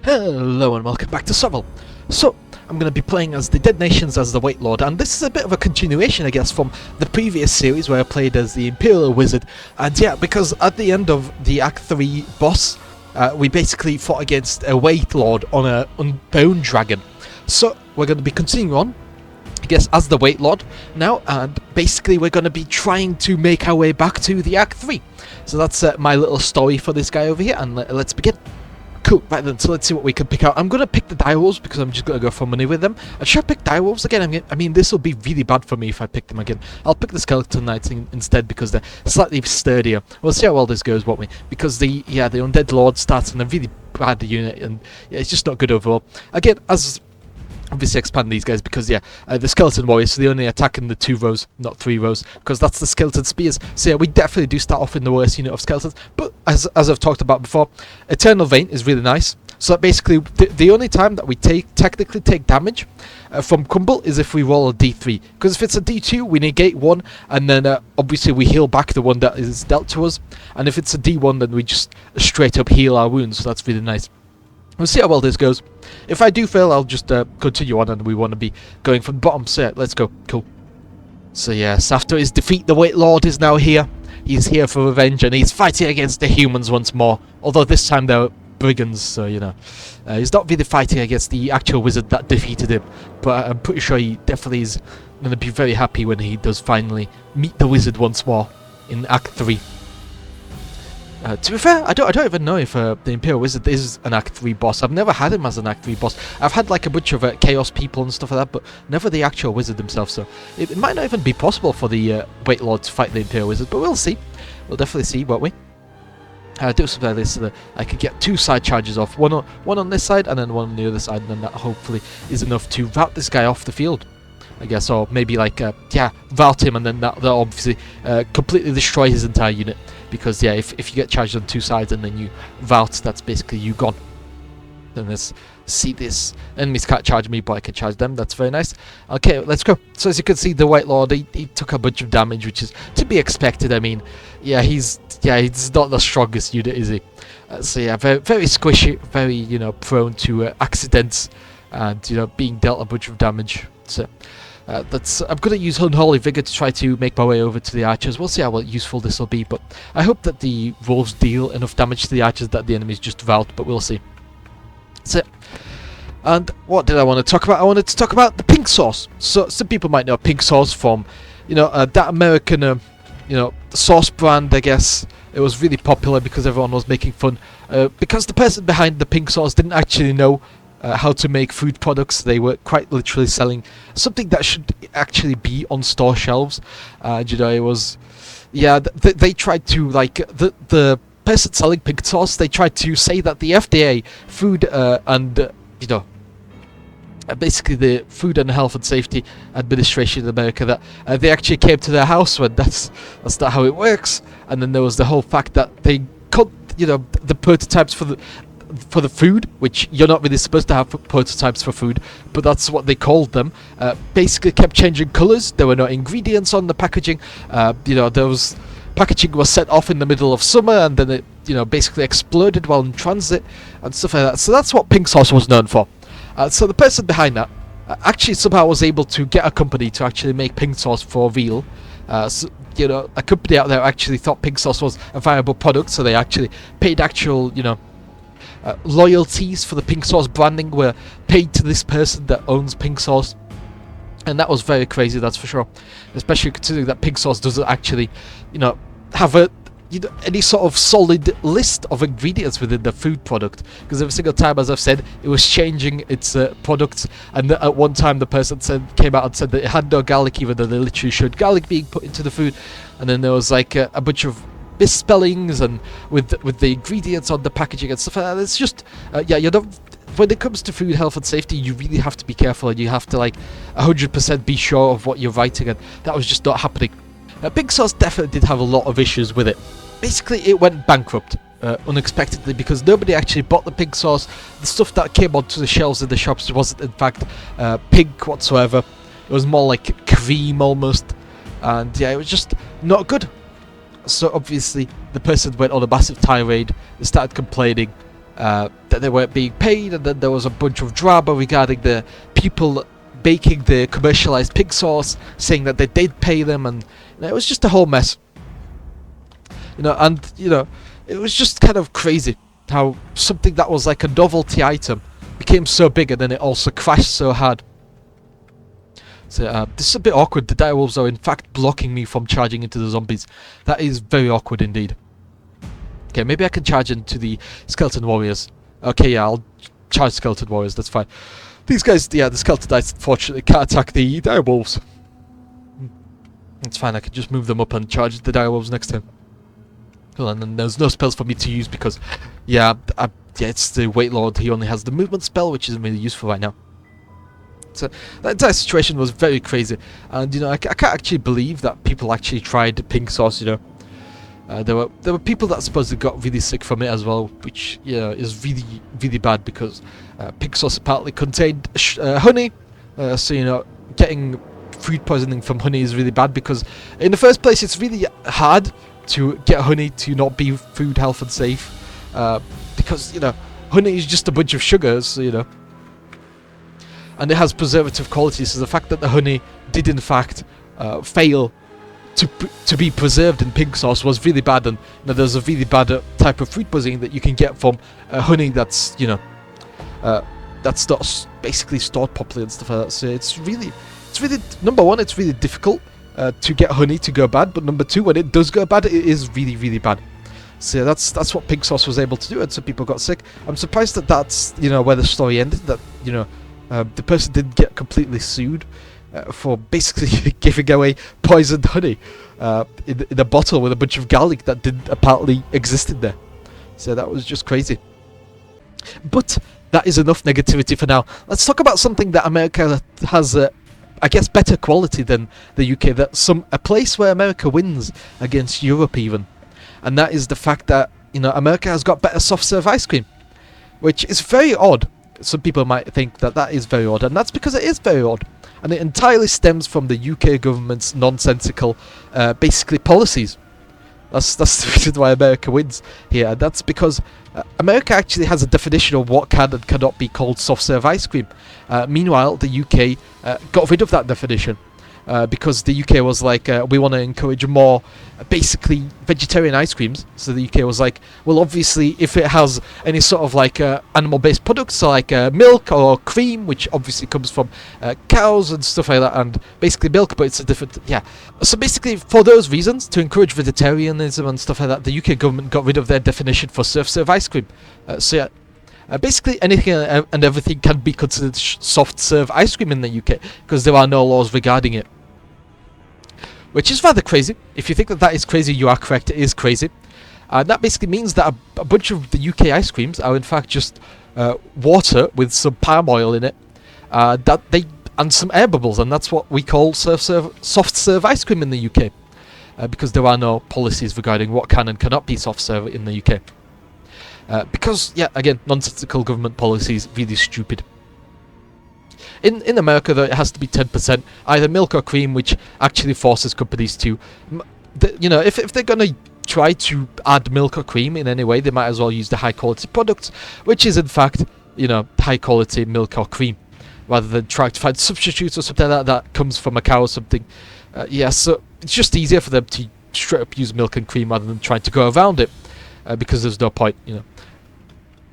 Hello and welcome back to Survival. So, I'm going to be playing as the Dead Nations as the Wight Lord, and this is a bit of a continuation, I guess, from the previous series where I played as the Imperial Wizard. And yeah, because at the end of the Act 3 boss, we basically fought against a Wight Lord on a unbound dragon. So, we're going to be continuing on, I guess, as the Wight Lord now, and basically we're going to be trying to make our way back to the Act 3. So that's my little story for this guy over here, and let's begin. Cool, right then, so let's see what we can pick out. I'm going to pick the direwolves because I'm just going to go for money with them. Should I pick direwolves again? I mean, this will be really bad for me if I pick them again. I'll pick the skeleton knights instead because they're slightly sturdier. We'll see how well this goes, won't we? Because the undead lord starts in a really bad unit, and yeah, it's just not good overall. Again, as obviously expand these guys because the skeleton warriors, so they only attack in the 2 rows, not 3 rows, because that's the skeleton spears. So yeah, we definitely do start off in the worst unit of skeletons, but as I've talked about before, Eternal Vein is really nice. So that basically the only time that we technically take damage from Crumble is if we roll a d3, because if it's a d2 we negate 1, and then obviously we heal back the one that is dealt to us, and if it's a d1 then we just straight up heal our wounds, so that's really nice. We'll see how well this goes. If I do fail, I'll just continue on, and we want to be going from the bottom. So yeah, let's go. Cool. So yes, after his defeat, the Wight Lord is now here. He's here for revenge, and he's fighting against the humans once more. Although this time they're brigands, so you know. He's not really fighting against the actual wizard that defeated him, but I'm pretty sure he definitely is going to be very happy when he does finally meet the wizard once more in Act 3. To be fair, I don't even know if the Imperial Wizard is an Act 3 boss. I've never had him as an Act 3 boss. I've had like a bunch of Chaos people and stuff like that, but never the actual Wizard himself, so it might not even be possible for the Wight Lord to fight the Imperial Wizard, but we'll see. We'll definitely see, won't we? Do something like this so that I could get 2 side charges off. One on this side and then one on the other side, and then that hopefully is enough to rout this guy off the field, I guess, or maybe like, rout him, and then that'll obviously completely destroy his entire unit. Because yeah, if you get charged on 2 sides and then you rout, that's basically you gone. Then let's see this. Enemies can't charge me, but I can charge them. That's very nice. Okay, let's go. So as you can see, the Wight Lord, he took a bunch of damage, which is to be expected. I mean, yeah, he's not the strongest unit, is he? So yeah, very very squishy, very prone to accidents, and being dealt a bunch of damage. So. I'm going to use Unholy Vigor to try to make my way over to the archers. We'll see how useful this will be, but I hope that the wolves deal enough damage to the archers that the enemies just rout, but we'll see. So, and what did I want to talk about? I wanted to talk about the pink sauce. So some people might know pink sauce from, that American, sauce brand, I guess. It was really popular because everyone was making fun. Because the person behind the pink sauce didn't actually know how to make food products. They were quite literally selling something that should actually be on store shelves. It was, they tried to, like, the person selling pink sauce, they tried to say that the FDA, Food and basically the Food and Health and Safety Administration in America, that they actually came to their house when that's not how it works. And then there was the whole fact that they cut, the prototypes for the food, which you're not really supposed to have prototypes for food, but that's what they called them, basically kept changing colours. There were no ingredients on the packaging. Those packaging was set off in the middle of summer, and then it basically exploded while in transit and stuff like that. So that's what pink sauce was known for. So the person behind that actually somehow was able to get a company to actually make pink sauce for real. A company out there actually thought pink sauce was a viable product, so they actually paid actual loyalties for the pink sauce branding were paid to this person that owns pink sauce, and that was very crazy, that's for sure, especially considering that pink sauce doesn't actually have any sort of solid list of ingredients within the food product, because every single time, as I've said, it was changing its products, and at one time the person came out and said that it had no garlic, even though they literally showed garlic being put into the food, and then there was like a bunch of misspellings and with the ingredients on the packaging and stuff like that. It's just when it comes to food health and safety, you really have to be careful, and you have to 100% be sure of what you're writing, and that was just not happening. Pink sauce definitely did have a lot of issues with it. Basically it went bankrupt unexpectedly because nobody actually bought the pink sauce. The stuff that came onto the shelves in the shops wasn't in fact pink whatsoever. It was more like cream almost, and yeah, it was just not good. So obviously the person went on a massive tirade and started complaining, that they weren't being paid, and then there was a bunch of drama regarding the people baking the commercialized pig sauce, saying that they did pay them, and it was just a whole mess. And it was just kind of crazy how something that was like a novelty item became so big, and then it also crashed so hard. So this is a bit awkward. The direwolves are in fact blocking me from charging into the zombies. That is very awkward indeed. Okay, maybe I can charge into the skeleton warriors. Okay, yeah, I'll charge skeleton warriors, that's fine. These guys, yeah, the skeleton knights unfortunately can't attack the direwolves. It's fine, I can just move them up and charge the direwolves next turn. Well, and then there's no spells for me to use because, yeah, it's the Wight Lord. He only has the movement spell, which isn't really useful right now. So that entire situation was very crazy, and I can't actually believe that people actually tried pink sauce. There were people that supposedly got really sick from it as well, which is really really bad because pink sauce apparently contained honey. So getting food poisoning from honey is really bad because in the first place it's really hard to get honey to not be food health and safe, because honey is just a bunch of sugars, and it has preservative qualities. So the fact that the honey did in fact fail to be preserved in pink sauce was really bad, and there's a really bad type of food poisoning that you can get from honey that's that's not basically stored properly and stuff like that. So it's really number one, it's really difficult to get honey to go bad, but number two, when it does go bad, it is really really bad. So that's what pink sauce was able to do, and some people got sick. I'm surprised that that's where the story ended. That the person didn't get completely sued for basically giving away poisoned honey in a bottle with a bunch of garlic that didn't apparently exist in there. So that was just crazy. But that is enough negativity for now. Let's talk about something that America has, I guess, better quality than the UK. A place where America wins against Europe even, and that is the fact that America has got better soft serve ice cream, which is very odd. Some people might think that is very odd, and that's because it is very odd. And it entirely stems from the UK government's nonsensical, basically, policies. That's the reason why America wins here. And that's because America actually has a definition of what can and cannot be called soft serve ice cream. Meanwhile, the UK got rid of that definition. Because the UK was like, we want to encourage more, basically, vegetarian ice creams. So the UK was like, well, obviously, if it has any sort of like animal-based products, so like milk or cream, which obviously comes from cows and stuff like that, and basically milk, but it's a different, yeah. So basically, for those reasons, to encourage vegetarianism and stuff like that, the UK government got rid of their definition for soft serve ice cream. Basically, anything and everything can be considered soft serve ice cream in the UK because there are no laws regarding it. Which is rather crazy. If you think that is crazy, you are correct. It is crazy. And that basically means that a bunch of the UK ice creams are in fact just water with some palm oil in it, and some air bubbles, and that's what we call soft serve ice cream in the UK, because there are no policies regarding what can and cannot be soft serve in the UK. Because, yeah, again, nonsensical government policies, really stupid. In America, though, it has to be 10%, either milk or cream, which actually forces companies to, if they're going to try to add milk or cream in any way, they might as well use the high-quality products, which is, in fact, high-quality milk or cream, rather than trying to find substitutes or something like that comes from a cow or something. So it's just easier for them to straight up use milk and cream rather than trying to go around it, because there's no point,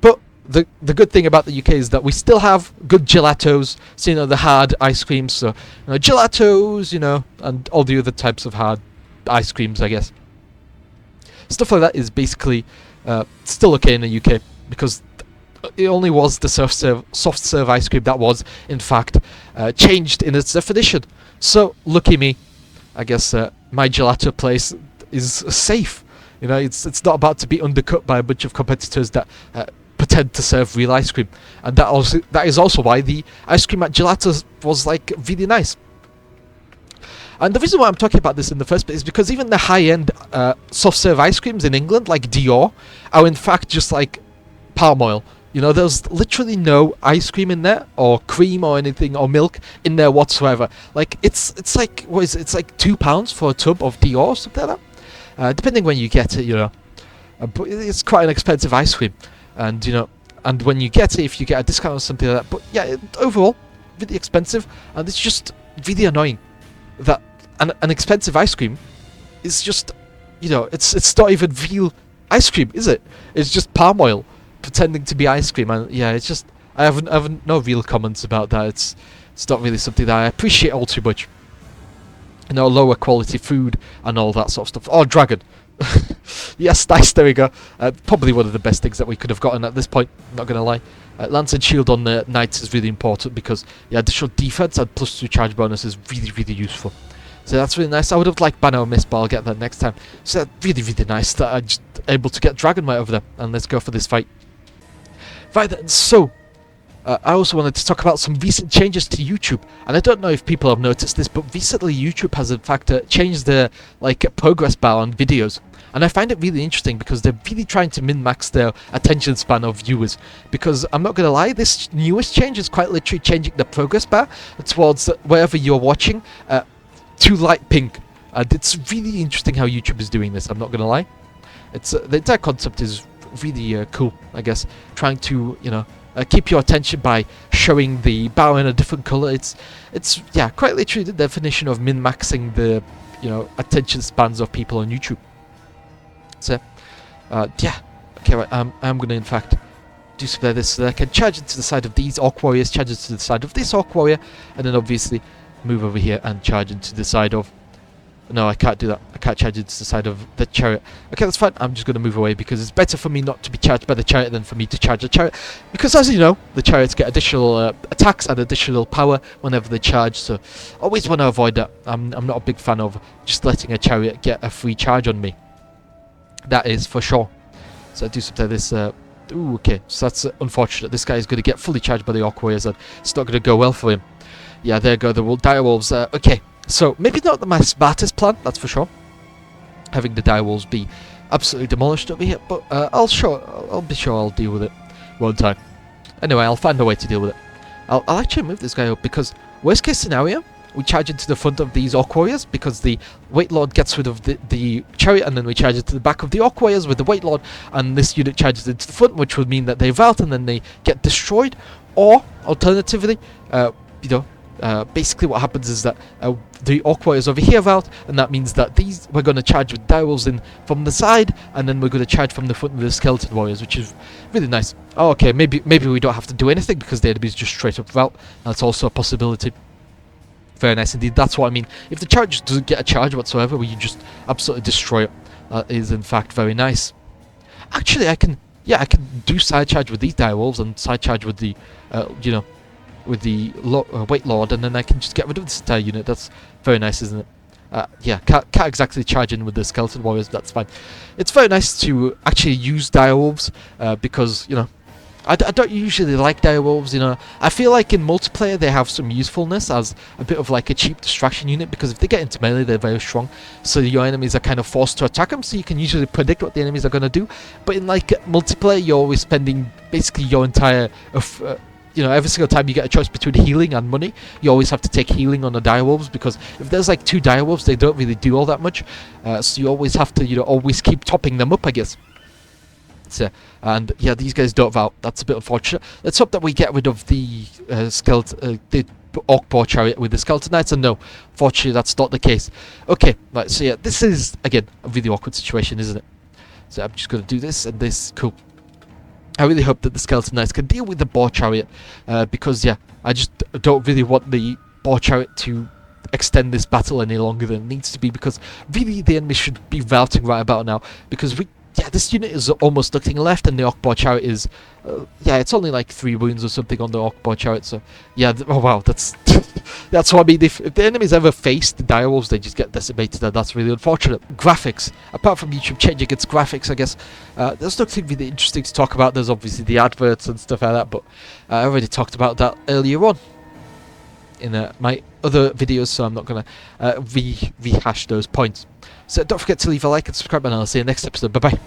But the good thing about the UK is that we still have good gelatos, so the hard ice creams, so gelatos, and all the other types of hard ice creams, I guess. Stuff like that is basically still okay in the UK because it only was the soft serve ice cream that was in fact changed in its definition. So lucky me, I guess my gelato place is safe. It's not about to be undercut by a bunch of competitors that pretend to serve real ice cream, and that is also why the ice cream at Gelato was like really nice. And the reason why I'm talking about this in the first place is because even the high-end soft serve ice creams in England, like Dior, are in fact just like palm oil. There's literally no ice cream in there, or cream, or anything, or milk in there whatsoever. Like it's like, what is it? It's like £2 for a tub of Dior or something like that, depending when you get it. But it's quite an expensive ice cream. And and when you get it, if you get a discount or something like that. But yeah, overall, really expensive, and it's just really annoying that an expensive ice cream is just, you know, it's not even real ice cream, is it? It's just palm oil pretending to be ice cream, and yeah, it's just I haven't no real comments about that. It's not really something that I appreciate all too much. You know, lower quality food and all that sort of stuff. Oh, dragon. Yes, nice, there we go. Probably one of the best things that we could have gotten at this point, not going to lie. Lance and Shield on the Knights is really important because, yeah, additional defense and +2 charge bonus is really, really useful. So that's really nice. I would have liked Banner or Miss, but I'll get that next time. So that's really, really nice that I'm just able to get Dragon Wight over there. And let's go for this fight. Right then, so I also wanted to talk about some recent changes to YouTube, and I don't know if people have noticed this, but recently YouTube has in fact changed their progress bar on videos, and I find it really interesting because they're really trying to min-max their attention span of viewers. Because I'm not gonna lie, this newest change is quite literally changing the progress bar towards wherever you're watching to light pink, and it's really interesting how YouTube is doing this. I'm not gonna lie, it's the entire concept is really cool. I guess trying to keep your attention by showing the bar in a different color. It's yeah, quite literally the definition of min-maxing the attention spans of people on YouTube. So yeah, okay, right, I'm gonna in fact do something like this so that I can charge into the side of these Orc Warriors, charge into the side of this Orc Warrior, and then obviously move over here and charge into the side of... No, I can't do that. I can't charge into the side of the chariot. Okay, that's fine. I'm just going to move away because it's better for me not to be charged by the chariot than for me to charge the chariot. Because as you know, the chariots get additional attacks and additional power whenever they charge. So always want to avoid that. I'm not a big fan of just letting a chariot get a free charge on me. That is for sure. So I do something like this. Ooh, okay. So that's unfortunate. This guy is going to get fully charged by the Orc Warriors, and it's not going to go well for him. Yeah, there go the direwolves. Okay. So, maybe not my smartest plan, that's for sure. Having the direwolves be absolutely demolished over here, but I'll be sure I'll deal with it one time. Anyway, I'll find a way to deal with it. I'll actually move this guy up because, worst case scenario, we charge into the front of these Orc Warriors because the Wight Lord gets rid of the chariot, and then we charge it to the back of the Orc Warriors with the Wight Lord, and this unit charges into the front, which would mean that they vault and then they get destroyed. Or, alternatively, basically what happens is that the Orc Warriors over here out, and that means that we're going to charge with direwolves in from the side, and then we're going to charge from the front with the Skeleton Warriors, which is really nice. Oh, okay, maybe we don't have to do anything because the enemy's just straight up route. That's also a possibility. Very nice indeed. That's what I mean. If the charge doesn't get a charge whatsoever, where you just absolutely destroy it, that is in fact very nice. Actually, I can do side charge with these direwolves and side charge with the with the Wight Lord, and then I can just get rid of this entire unit. That's very nice, isn't it? Yeah, can't exactly charge in with the Skeleton Warriors, but that's fine. It's very nice to actually use direwolves because, I don't usually like direwolves, I feel like in multiplayer they have some usefulness as a bit of like a cheap distraction unit, because if they get into melee they're very strong, so your enemies are kind of forced to attack them, so you can usually predict what the enemies are going to do. But in like multiplayer, you're always spending basically your entire... every single time you get a choice between healing and money, you always have to take healing on the direwolves, because if there's like 2 direwolves, they don't really do all that much. So you always have to, always keep topping them up, I guess. So, and yeah, these guys don't vote. That's a bit unfortunate. Let's hope that we get rid of the the Orc Boar Chariot with the Skeleton Knights, and no, fortunately that's not the case. Okay, right, so yeah, this is, again, a really awkward situation, isn't it? So I'm just going to do this and this. Cool. I really hope that the Skeleton Knights can deal with the Boar Chariot, because, yeah, I just don't really want the Boar Chariot to extend this battle any longer than it needs to be, because really the enemy should be routing right about now, because this unit is almost looking left, and the Orc Boar Chariot is, it's only like 3 wounds or something on the Orc Boar Chariot, so, yeah, oh wow, that's that's what I mean. If the enemies ever face the direwolves, they just get decimated, and that's really unfortunate. Graphics. Apart from YouTube changing its graphics, I guess, there's nothing really interesting to talk about. There's obviously the adverts and stuff like that, but I already talked about that earlier on in my other videos, so I'm not going to rehash those points. So don't forget to leave a like and subscribe, and I'll see you next episode. Bye bye.